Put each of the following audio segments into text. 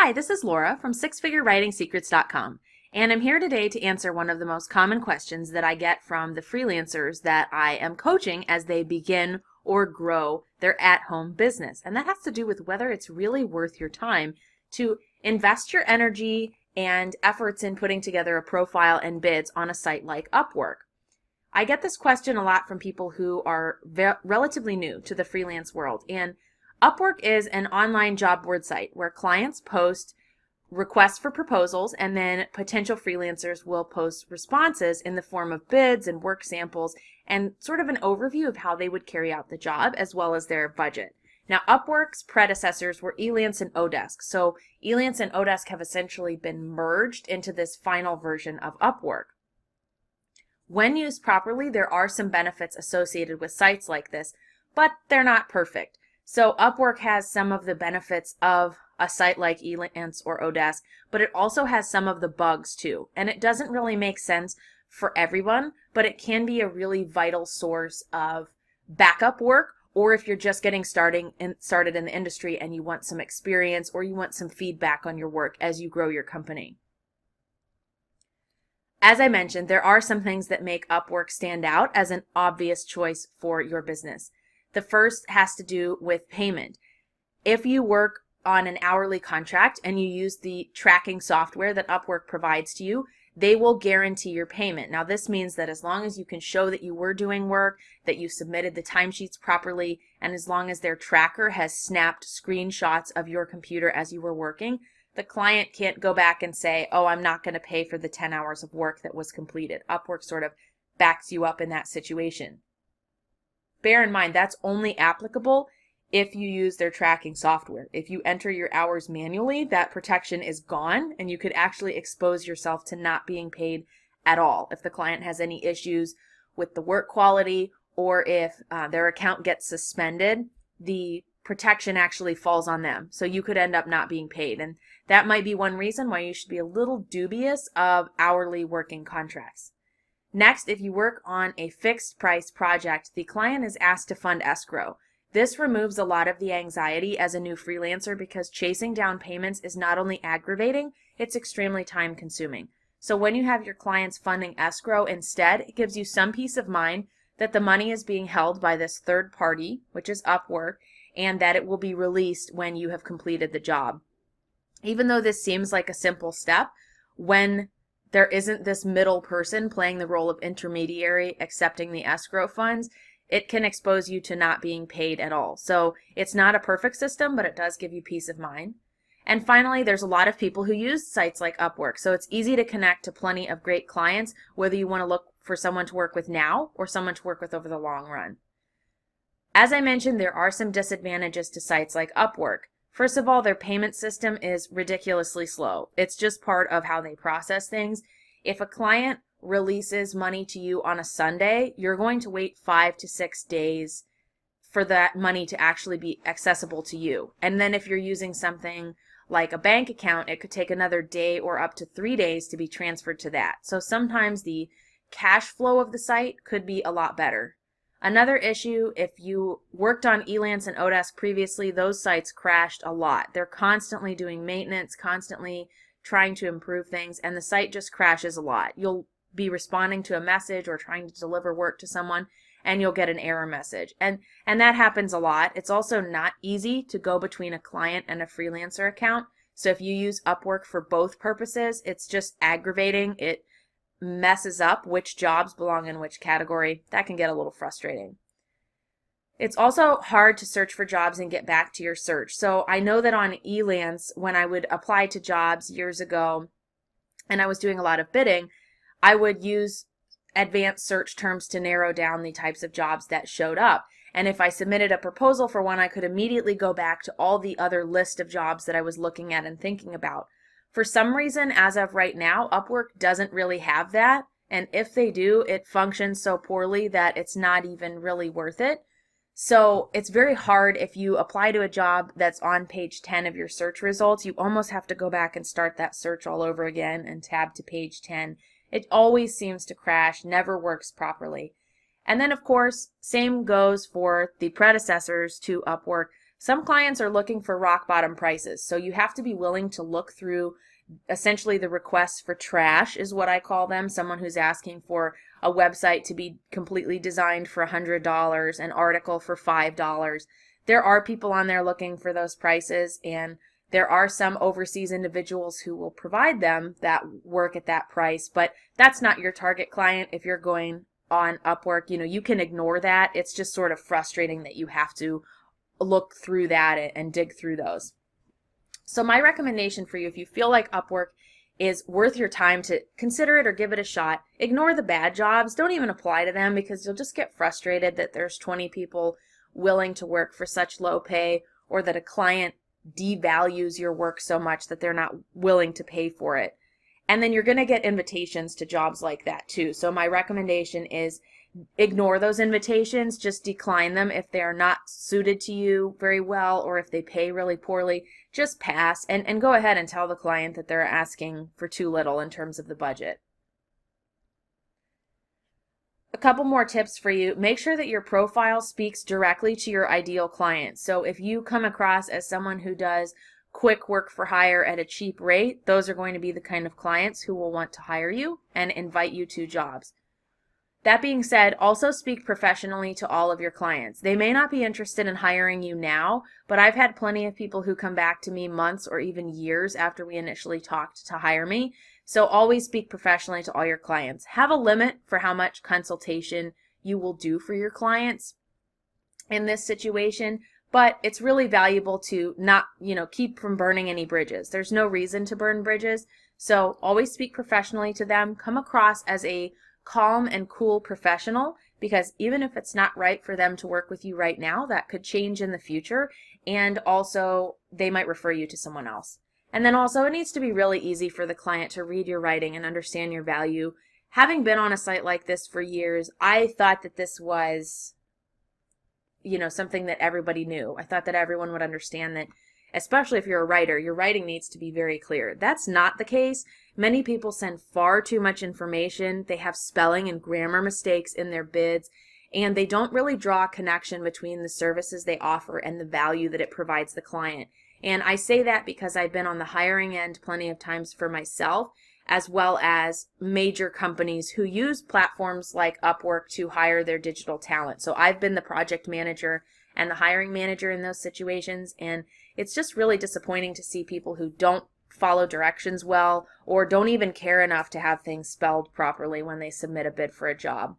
Hi, this is Laura from sixfigurewritingsecrets.com, and I'm here today to answer one of the most common questions that I get from the freelancers that I am coaching as they begin or grow their at-home business. And that has to do with whether it's really worth your time to invest your energy and efforts in putting together a profile and bids on a site like Upwork. I get this question a lot from people who are relatively new to the freelance world, and Upwork is an online job board site where clients post requests for proposals and then potential freelancers will post responses in the form of bids and work samples and sort of an overview of how they would carry out the job as well as their budget. Now, Upwork's predecessors were Freelancer and Odesk. So Freelancer and Odesk have essentially been merged into this final version of Upwork. When used properly, there are some benefits associated with sites like this, but they're not perfect. So Upwork has some of the benefits of a site like Freelancer or Odesk, but it also has some of the bugs too. And it doesn't really make sense for everyone, but it can be a really vital source of backup work, or if you're just getting started in the industry and you want some experience or you want some feedback on your work as you grow your company. As I mentioned, there are some things that make Upwork stand out as an obvious choice for your business. The first has to do with payment. If you work on an hourly contract and you use the tracking software that Upwork provides to you, they will guarantee your payment. Now, this means that as long as you can show that you were doing work, that you submitted the timesheets properly, and as long as their tracker has snapped screenshots of your computer as you were working, the client can't go back and say, oh, I'm not going to pay for the 10 hours of work that was completed. Upwork sort of backs you up in that situation. Bear in mind, that's only applicable if you use their tracking software. If you enter your hours manually, that protection is gone and you could actually expose yourself to not being paid at all. If the client has any issues with the work quality or if their account gets suspended, the protection actually falls on them. So you could end up not being paid. And that might be one reason why you should be a little dubious of hourly working contracts. Next, if you work on a fixed price project, the client is asked to fund escrow. This removes a lot of the anxiety as a new freelancer because chasing down payments is not only aggravating, it's extremely time consuming. So when you have your clients funding escrow instead, it gives you some peace of mind that the money is being held by this third party, which is Upwork, and that it will be released when you have completed the job. Even though this seems like a simple step, when there isn't this middle person playing the role of intermediary accepting the escrow funds, it can expose you to not being paid at all. So it's not a perfect system, but it does give you peace of mind. And finally, there's a lot of people who use sites like Upwork, so it's easy to connect to plenty of great clients, whether you want to look for someone to work with now or someone to work with over the long run. As I mentioned, there are some disadvantages to sites like Upwork. First of all, their payment system is ridiculously slow. It's just part of how they process things. If a client releases money to you on a Sunday, you're going to wait 5 to 6 days for that money to actually be accessible to you. And then if you're using something like a bank account, it could take another day or up to 3 days to be transferred to that. So sometimes the cash flow of the site could be a lot better. Another issue, if you worked on Freelancer and Odesk previously, those sites crashed a lot. They're constantly doing maintenance, constantly trying to improve things, and the site just crashes a lot. You'll be responding to a message or trying to deliver work to someone, and you'll get an error message. And that happens a lot. It's also not easy to go between a client and a freelancer account. So if you use Upwork for both purposes, it's just aggravating. It messes up which jobs belong in which category. That can get a little frustrating. It's also hard to search for jobs and get back to your search. So I know that on Freelancer, when I would apply to jobs years ago and I was doing a lot of bidding, I would use advanced search terms to narrow down the types of jobs that showed up. And if I submitted a proposal for one, I could immediately go back to all the other list of jobs that I was looking at and thinking about. For some reason, as of right now, Upwork doesn't really have that. And if they do, it functions so poorly that it's not even really worth it. So it's very hard if you apply to a job that's on page 10 of your search results. You almost have to go back and start that search all over again and tab to page 10. It always seems to crash, never works properly. And then, of course, same goes for the predecessors to Upwork. Some clients are looking for rock bottom prices, so you have to be willing to look through essentially the requests for trash is what I call them. Someone who's asking for a website to be completely designed for $100, an article for $5. There are people on there looking for those prices, and there are some overseas individuals who will provide them that work at that price, but that's not your target client. If you're going on Upwork, you can ignore that. It's just sort of frustrating that you have to look through that and dig through those. So my recommendation for you, if you feel like Upwork is worth your time to consider it or give it a shot, ignore the bad jobs. Don't even apply to them, because you'll just get frustrated that there's 20 people willing to work for such low pay, or that a client devalues your work so much that they're not willing to pay for it. And then you're going to get invitations to jobs like that too. So my recommendation is ignore those invitations. Just decline them if they're not suited to you very well, or if they pay really poorly. Just pass and go ahead and tell the client that they're asking for too little in terms of the budget. A couple more tips for you. Make sure that your profile speaks directly to your ideal client. So if you come across as someone who does quick work for hire at a cheap rate, those are going to be the kind of clients who will want to hire you and invite you to jobs. That being said, also speak professionally to all of your clients. They may not be interested in hiring you now, but I've had plenty of people who come back to me months or even years after we initially talked to hire me. So always speak professionally to all your clients. Have a limit for how much consultation you will do for your clients in this situation, but it's really valuable to not, keep from burning any bridges. There's no reason to burn bridges. So always speak professionally to them. Come across as a calm and cool professional, because even if it's not right for them to work with you right now, that could change in the future, and also they might refer you to someone else. And then also, it needs to be really easy for the client to read your writing and understand your value. Having been on a site like this for years, I thought that this was, something that everybody knew. I thought that everyone would understand that, especially if you're a writer, your writing needs to be very clear. That's not the case. Many people send far too much information. They have spelling and grammar mistakes in their bids, and they don't really draw a connection between the services they offer and the value that it provides the client. And I say that because I've been on the hiring end plenty of times for myself, as well as major companies who use platforms like Upwork to hire their digital talent. So I've been the project manager and the hiring manager in those situations, and it's just really disappointing to see people who don't follow directions well, or don't even care enough to have things spelled properly when they submit a bid for a job.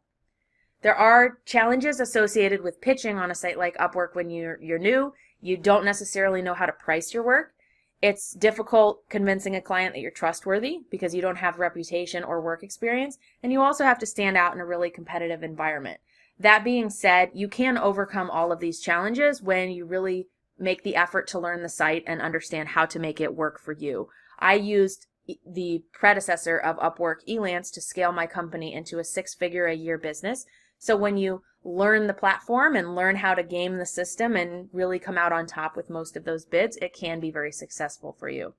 There are challenges associated with pitching on a site like Upwork when you're new. You don't necessarily know how to price your work. It's difficult convincing a client that you're trustworthy because you don't have reputation or work experience, and you also have to stand out in a really competitive environment. That being said, you can overcome all of these challenges when you really make the effort to learn the site and understand how to make it work for you. I used the predecessor of Upwork, Elance, to scale my company into a 6-figure-a-year business. So when you learn the platform and learn how to game the system and really come out on top with most of those bids, it can be very successful for you.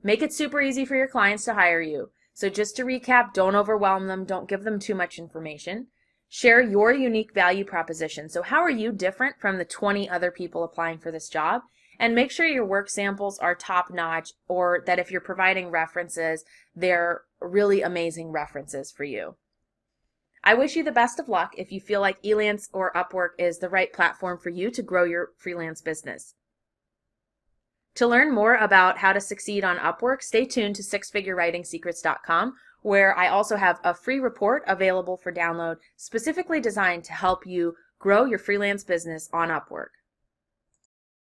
Make it super easy for your clients to hire you. So just to recap, don't overwhelm them. Don't give them too much information. Share your unique value proposition. So how are you different from the 20 other people applying for this job? And make sure your work samples are top notch, or that if you're providing references, they're really amazing references for you. I wish you the best of luck if you feel like Elance or Upwork is the right platform for you to grow your freelance business. To learn more about how to succeed on Upwork, stay tuned to sixfigurewritingsecrets.com, where I also have a free report available for download specifically designed to help you grow your freelance business on Upwork.